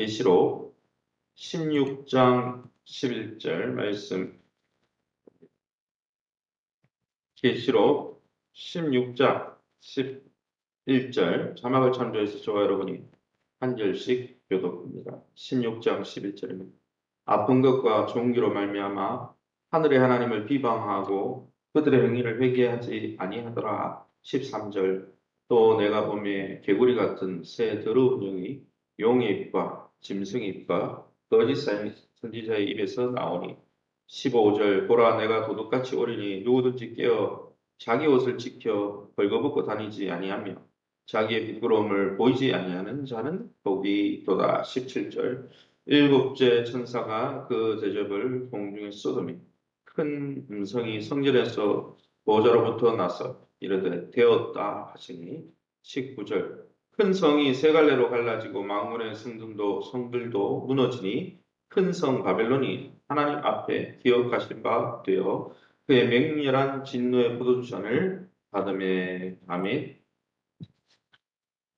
계시록 16장 11절 말씀. 계시록 16장 11절 자막을 참조해서 저와 여러분이 한 절씩 교독합니다. 16장 11절입니다. 아픈 것과 종기로 말미암아 하늘의 하나님을 비방하고 그들의 행위를 회개하지 아니하더라. 13절 또 내가 보매 개구리 같은 새 더러운 영이 용의 입과 짐승의 입과 거짓 선지자의 입에서 나오니 15절 보라 내가 도둑같이 오리니 누구든지 깨어 자기 옷을 지켜 벌거벗고 다니지 아니하며 자기의 부끄러움을 보이지 아니하는 자는 복이 있도다. 17절 일곱째 천사가 그 대접을 공중에 쏟으니 큰 음성이 성전에서 보좌로부터 나서 이르되 되었다 하시니 19절 큰 성이 세 갈래로 갈라지고 만군의 성들도 무너지니 큰 성 바벨론이 하나님 앞에 기억하신 바 되어 그의 맹렬한 진노의 포도주잔을 받으매. 아멘.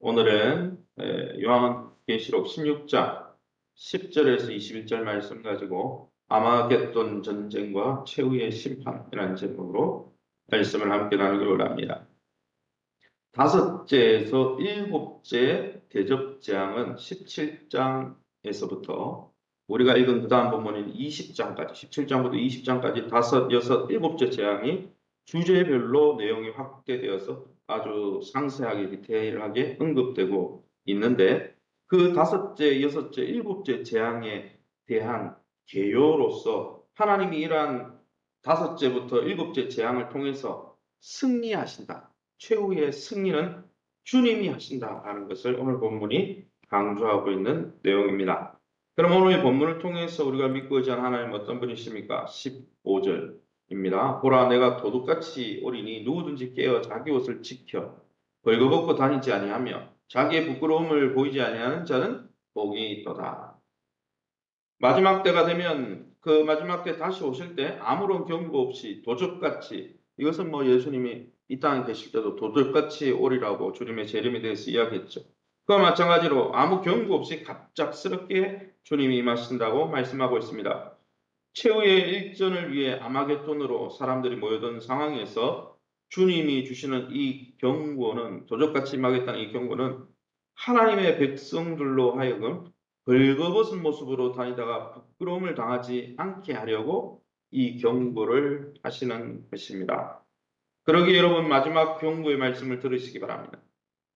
오늘은 요한계시록 16장 10절에서 21절 말씀 가지고 아마겟돈 전쟁과 최후의 심판이라는 제목으로 말씀을 함께 나누기로 합니다. 다섯째에서 일곱째 대접 재앙은 17장에서부터 우리가 읽은 그 다음 본문인 20장까지 17장부터 20장까지 다섯, 여섯, 일곱째 재앙이 주제별로 내용이 확대되어서 아주 상세하게 디테일하게 언급되고 있는데 그 다섯째, 여섯째, 일곱째 재앙에 대한 개요로서 하나님이 이러한 다섯째부터 일곱째 재앙을 통해서 승리하신다. 최후의 승리는 주님이 하신다라는 것을 오늘 본문이 강조하고 있는 내용입니다. 그럼 오늘 본문을 통해서 우리가 믿고 의지하는 하나님 어떤 분이십니까? 15절입니다. 보라 내가 도둑같이 오리니 누구든지 깨어 자기 옷을 지켜 벌거벗고 다니지 아니하며 자기의 부끄러움을 보이지 아니하는 자는 복이 있도다. 마지막 때가 되면 그 마지막 때 다시 오실 때 아무런 경고 없이 도적같이, 이것은 예수님이 이 땅에 계실 때도 도둑같이 오리라고 주님의 재림에 대해서 이야기했죠. 그와 마찬가지로 아무 경고 없이 갑작스럽게 주님이 임하신다고 말씀하고 있습니다. 최후의 일전을 위해 아마겟돈으로 사람들이 모여든 상황에서 주님이 주시는 이 경고는, 도적같이 임하겠다는 이 경고는 하나님의 백성들로 하여금 벌거벗은 모습으로 다니다가 부끄러움을 당하지 않게 하려고 이 경고를 하시는 것입니다. 그러기에 여러분 마지막 경고의 말씀을 들으시기 바랍니다.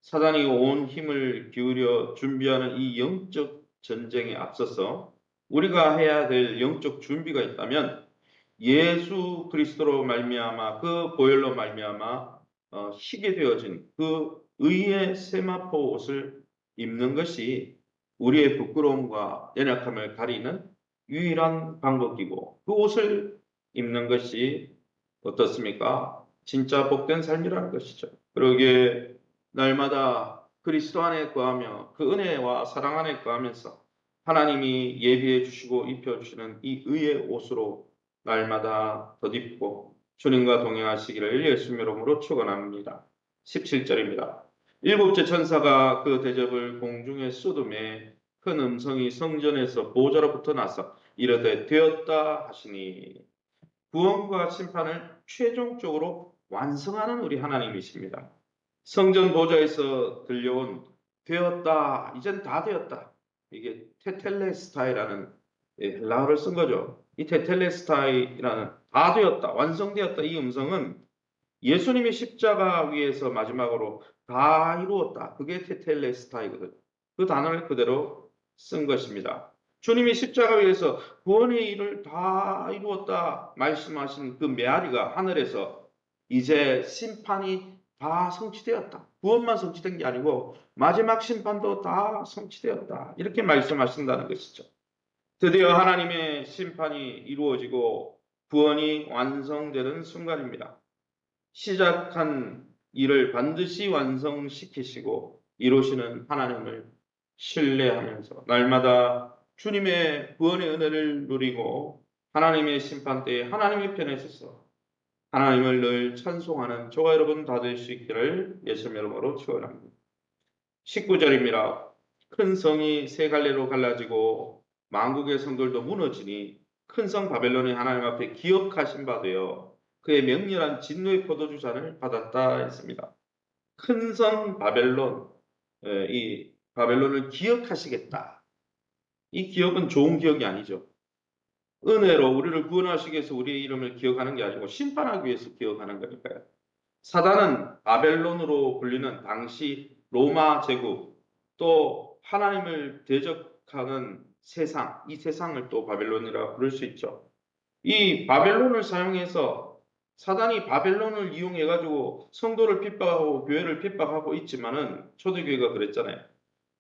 사단이 온 힘을 기울여 준비하는 이 영적 전쟁에 앞서서 우리가 해야 될 영적 준비가 있다면 예수 그리스도로 말미암아 그 보혈로 말미암아 희게 되어진 그 의의 세마포 옷을 입는 것이 우리의 부끄러움과 연약함을 가리는 유일한 방법이고, 그 옷을 입는 것이 어떻습니까? 진짜 복된 삶이라는 것이죠. 그러기에 날마다 그리스도 안에 거하며 그 은혜와 사랑 안에 거하면서 하나님이 예비해 주시고 입혀주시는 이 의의 옷으로 날마다 덧입고 주님과 동행하시기를 예수님 이름으로 축원합니다. 17절입니다. 일곱째 천사가 그 대접을 공중에 쏟음에 큰 음성이 성전에서 보좌로부터 나서 이르되 되었다 하시니, 구원과 심판을 최종적으로 완성하는 우리 하나님이십니다. 성전 보좌에서 들려온 되었다, 이젠 다 되었다, 이게 테텔레스타이라는 헬라어를 쓴 거죠. 이 테텔레스타이라는 다 되었다, 완성되었다, 이 음성은 예수님이 십자가 위에서 마지막으로 다 이루었다, 그게 테텔레스타이거든. 그 단어를 그대로 쓴 것입니다. 주님이 십자가 위에서 구원의 일을 다 이루었다 말씀하신 그 메아리가 하늘에서 이제 심판이 다 성취되었다, 구원만 성취된 게 아니고 마지막 심판도 다 성취되었다, 이렇게 말씀하신다는 것이죠. 드디어 하나님의 심판이 이루어지고 구원이 완성되는 순간입니다. 시작한 일을 반드시 완성시키시고 이루시는 하나님을 신뢰하면서 날마다 주님의 구원의 은혜를 누리고 하나님의 심판 때에 하나님의 편에 서서 하나님을 늘 찬송하는 저와 여러분 다 될 수 있기를 예수님 이름으로 축원합니다. 19절입니다. 큰 성이 세 갈래로 갈라지고 만국의 성들도 무너지니 큰 성 바벨론이 하나님 앞에 기억하신 바 되어 그의 맹렬한 진노의 포도주 잔을 받았다 했습니다. 큰 성 바벨론, 이 바벨론을 기억하시겠다. 이 기억은 좋은 기억이 아니죠. 은혜로 우리를 구원하시기 위해서 우리의 이름을 기억하는 게 아니고 심판하기 위해서 기억하는 거니까요. 사단은 바벨론으로 불리는 당시 로마 제국, 또 하나님을 대적하는 세상, 이 세상을 또 바벨론이라 부를 수 있죠. 이 바벨론을 사용해서 사단이 바벨론을 이용해 가지고 성도를 핍박하고 교회를 핍박하고 있지만은 초대교회가 그랬잖아요.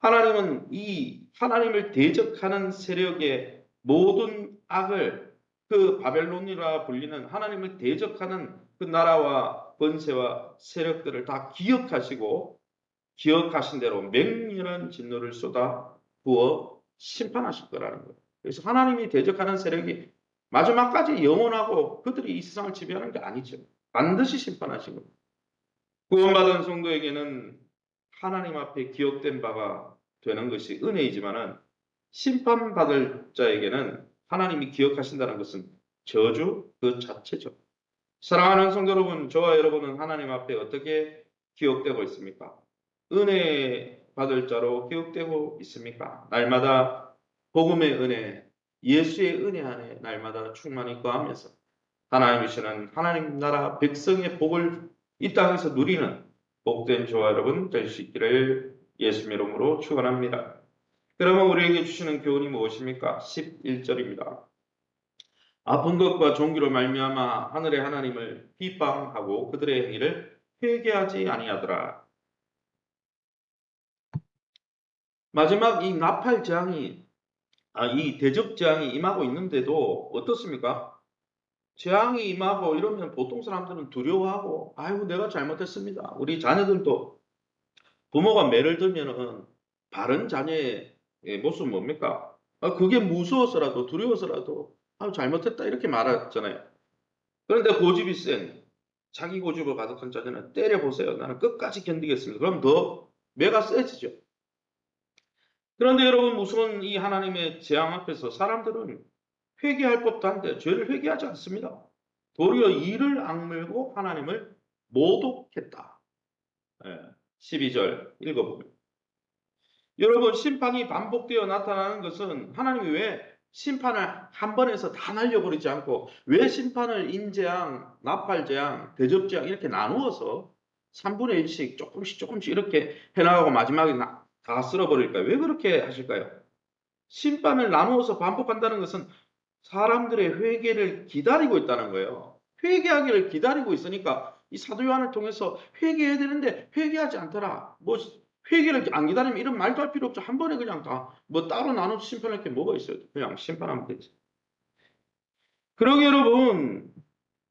하나님은 이 하나님을 대적하는 세력의 모든 악을, 그 바벨론이라 불리는 하나님을 대적하는 그 나라와 권세와 세력들을 다 기억하시고 기억하신 대로 맹렬한 진노를 쏟아 부어 심판하실 거라는 거예요. 그래서 하나님이 대적하는 세력이 마지막까지 영원하고 그들이 이 세상을 지배하는 게 아니죠. 반드시 심판하신 겁니다. 구원받은 성도에게는 하나님 앞에 기억된 바가 되는 것이 은혜이지만은 심판받을 자에게는 하나님이 기억하신다는 것은 저주 그 자체죠. 사랑하는 성도 여러분, 저와 여러분은 하나님 앞에 어떻게 기억되고 있습니까? 은혜 받을 자로 기억되고 있습니까? 날마다 복음의 은혜, 예수의 은혜 안에 날마다 충만히 거하면서 하나님이시는 하나님 나라 백성의 복을 이 땅에서 누리는 복된 저와 여러분 될 수 있기를 예수 이름으로 축원합니다. 그러면 우리에게 주시는 교훈이 무엇입니까? 11절입니다. 아픈 것과 종기로 말미암아 하늘의 하나님을 비방하고 그들의 행위를 회개하지 아니하더라. 마지막 이 나팔 재앙이 이 대적 재앙이 임하고 있는데도 어떻습니까? 재앙이 임하고 이러면 보통 사람들은 두려워하고 아이고 내가 잘못했습니다. 우리 자녀들도 부모가 매를 들면은 바른 자녀의 모습은 뭡니까? 그게 무서워서라도 두려워서라도 잘못했다 이렇게 말하잖아요. 그런데 고집이 센 자기 고집을 가득한 자녀는 때려보세요. 나는 끝까지 견디겠습니다. 그럼 더 매가 세지죠. 그런데 여러분 무서운 이 하나님의 재앙 앞에서 사람들은 회개할 법도 한데 죄를 회개하지 않습니다. 도리어 이를 악물고 하나님을 모독했다. 12절 읽어보면 여러분 심판이 반복되어 나타나는 것은 하나님이 왜 심판을 한 번에서 다 날려버리지 않고 왜 심판을 인재앙, 나팔재앙, 대접재앙 이렇게 나누어서 3분의 1씩 조금씩 이렇게 해나가고 마지막에 다 쓸어버릴까요? 왜 그렇게 하실까요? 심판을 나누어서 반복한다는 것은 사람들의 회개를 기다리고 있다는 거예요. 회개하기를 기다리고 있으니까 이 사도 요한을 통해서 회개해야 되는데 회개하지 않더라. 뭐 회개를 안 기다리면 이런 말도 할 필요 없죠. 한 번에 그냥 다 뭐 따로 나눠서 심판할 게 뭐가 있어요. 그냥 심판하면 되지. 그러게 여러분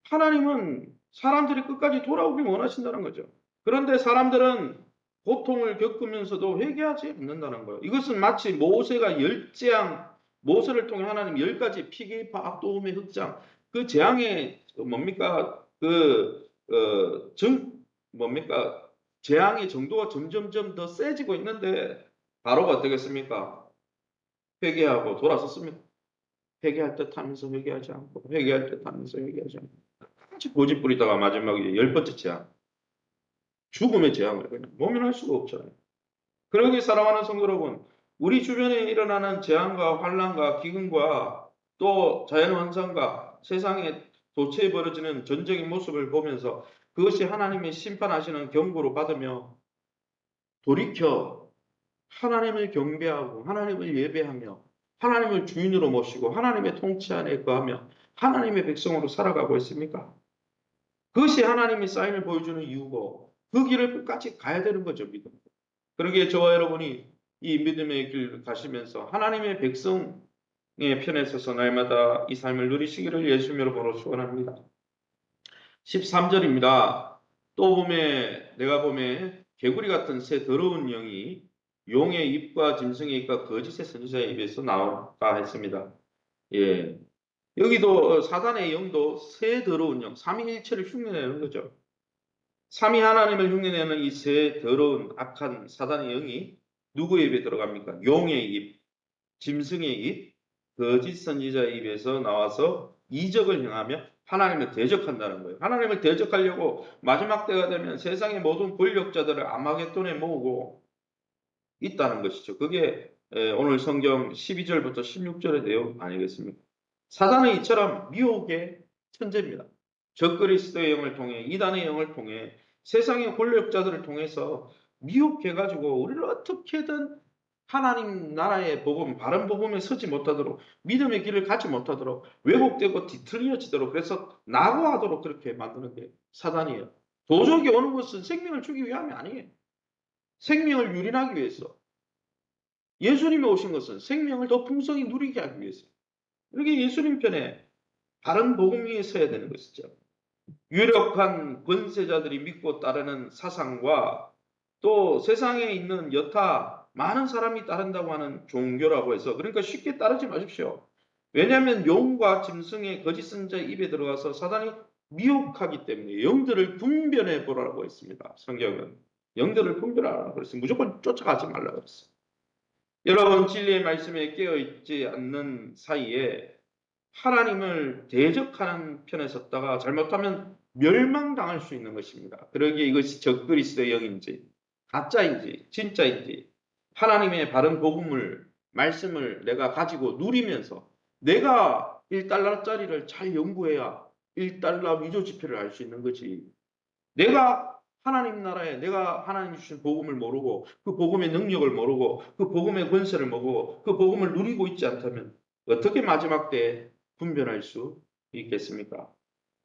하나님은 사람들이 끝까지 돌아오길 원하신다는 거죠. 그런데 사람들은 고통을 겪으면서도 회개하지 않는다는 거예요. 이것은 마치 모세가 열재앙, 모세를 통해 하나님 10가지 피계파, 악도움의 흑장, 그 재앙의 뭡니까? 뭡니까? 재앙의 정도가 점점점 더 세지고 있는데 바로가 어떻겠습니까? 회개하고 돌아섰습니다. 회개할 듯 하면서 회개하지 않고 회개할 듯 하면서 회개하지 않고 같이 고집 부리다가 마지막에 10번째 재앙, 죽음의 재앙을 그냥 모면할 수가 없잖아요. 그러기 사랑하는 성도 여러분, 우리 주변에 일어나는 재앙과 환란과 기근과 또 자연환상과 세상에 도처에 벌어지는 전쟁의 모습을 보면서 그것이 하나님의 심판하시는 경고로 받으며 돌이켜 하나님을 경배하고 하나님을 예배하며 하나님을 주인으로 모시고 하나님의 통치 안에 거하며 하나님의 백성으로 살아가고 있습니까? 그것이 하나님의 사인을 보여주는 이유고 그 길을 끝까지 가야 되는 거죠. 믿음. 그러기에 저와 여러분이 이 믿음의 길 가시면서 하나님의 백성의 편에 서서 날마다 이 삶을 누리시기를 예수 이름으로 축원합니다. 13절입니다. 또 봄에 내가 봄에 개구리 같은 새 더러운 영이 용의 입과 짐승의 입과 거짓의 선지자의 입에서 나왔다 했습니다. 예. 여기도 사단의 영도 새 더러운 영, 삼위일체를 흉내내는 거죠. 삼위 하나님을 흉내내는 이 새 더러운 악한 사단의 영이 누구의 입에 들어갑니까? 용의 입, 짐승의 입, 거짓 선지자의 입에서 나와서 이적을 행하며 하나님을 대적한다는 거예요. 하나님을 대적하려고 마지막 때가 되면 세상의 모든 권력자들을 아마겟돈에 모으고 있다는 것이죠. 그게 오늘 성경 12절부터 16절의 내용 아니겠습니까? 사단은 이처럼 미혹의 천재입니다. 적그리스도의 영을 통해, 이단의 영을 통해, 세상의 권력자들을 통해서 미혹해가지고 우리를 어떻게든 하나님 나라의 복음, 바른 복음에 서지 못하도록, 믿음의 길을 가지 못하도록, 왜곡되고 뒤틀려지도록, 그래서 낙오하도록 그렇게 만드는 게 사단이에요. 도적이 오는 것은 생명을 주기 위함이 아니에요. 생명을 유린하기 위해서. 예수님이 오신 것은 생명을 더 풍성히 누리게 하기 위해서. 이렇게 예수님 편에 바른 복음 위에 서야 되는 것이죠. 유력한 권세자들이 믿고 따르는 사상과 또 세상에 있는 여타 많은 사람이 따른다고 하는 종교라고 해서 그러니까 쉽게 따르지 마십시오. 왜냐하면 용과 짐승의 거짓 선지자의 입에 들어가서 사단이 미혹하기 때문에 영들을 분별해 보라고 했습니다. 성경은 영들을 분별하라고 그랬어요. 무조건 쫓아가지 말라고 그랬어요. 여러분 진리의 말씀에 깨어있지 않는 사이에 하나님을 대적하는 편에 섰다가 잘못하면 멸망당할 수 있는 것입니다. 그러기에 이것이 적그리스도의 영인지 가짜인지 진짜인지 하나님의 바른 복음을 말씀을 내가 가지고 누리면서 내가 1달러짜리를 잘 연구해야 1달러 위조 지폐를 알 수 있는 거지. 내가 하나님 나라에 내가 하나님 주신 복음을 모르고 그 복음의 능력을 모르고 그 복음의 권세를 모르고 그 복음을 누리고 있지 않다면 어떻게 마지막 때에 분별할 수 있겠습니까?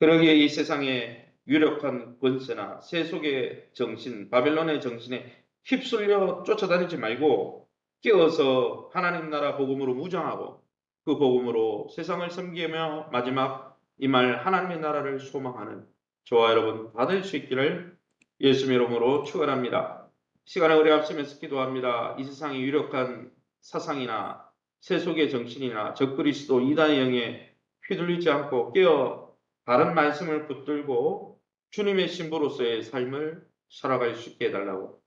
그러기에 이 세상의 유력한 권세나 세속의 정신, 바벨론의 정신에 휩쓸려 쫓아다니지 말고 깨어서 하나님 나라 복음으로 무장하고 그 복음으로 세상을 섬기며 마지막 이 말 하나님의 나라를 소망하는 저와 여러분 받을 수 있기를 예수의 이름으로 축원합니다. 시간을 오래 앞서면서 기도합니다. 이 세상의 유력한 사상이나 세속의 정신이나 적그리스도 이단의 영에 휘둘리지 않고 깨어 바른 말씀을 붙들고 주님의 신부로서의 삶을 살아갈 수 있게 해달라고.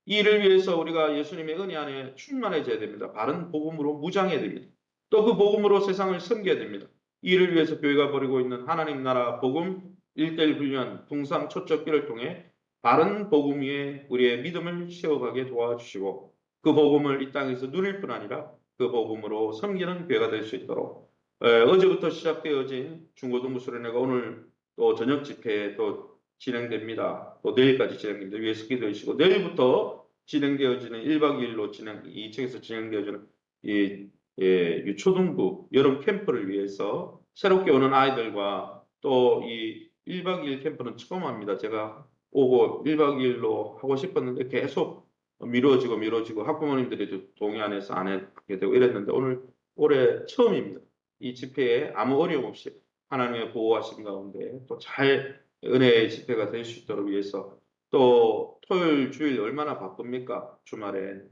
이 일을 위해서 우리가 예수님의 은혜 안에 충만해져야 됩니다. 바른 복음으로 무장해야 됩니다. 또 그 복음으로 세상을 섬겨야 됩니다. 이 일을 위해서 교회가 벌이고 있는 하나님 나라 복음 1:1 훈련 풍상 초적기를 통해 바른 복음 위에 우리의 믿음을 세워가게 도와주시고 그 복음을 이 땅에서 누릴 뿐 아니라 그 복음으로 섬기는 교회가 될 수 있도록 어제부터 시작되어진 중고등부 수련회가 오늘 또 저녁 집회에 또 진행됩니다. 또 내일까지 진행됩니다. 위에서 기도해 주시고 내일부터 진행되어지는 1박 2일로 이 층에서 진행되어지는 이 유초등부 여름 캠프를 위해서 새롭게 오는 아이들과 또 이 1박 2일 캠프는 처음 합니다. 제가 오고 1박 2일로 하고 싶었는데 계속 미뤄지고 학부모님들이 동의 안 해서 안 하게 되고 이랬는데 올해 처음입니다. 이 집회에 아무 어려움 없이 하나님의 보호하심 가운데 또 잘 은혜의 집회가 될 수 있도록 위해서 또 토요일 주일 얼마나 바쁩니까? 주말에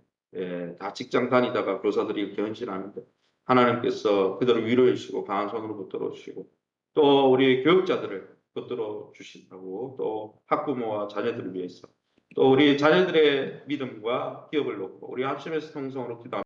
다 직장 다니다가 교사들이 이렇게 헌신하는데 하나님께서 그들을 위로해 주시고 강한 손으로 붙들어 주시고 또 우리 교육자들을 붙들어 주신다고 또 학부모와 자녀들을 위해서 또 우리 자녀들의 믿음과 기업을 놓고 우리 합심해서 통성으로 기도합니다.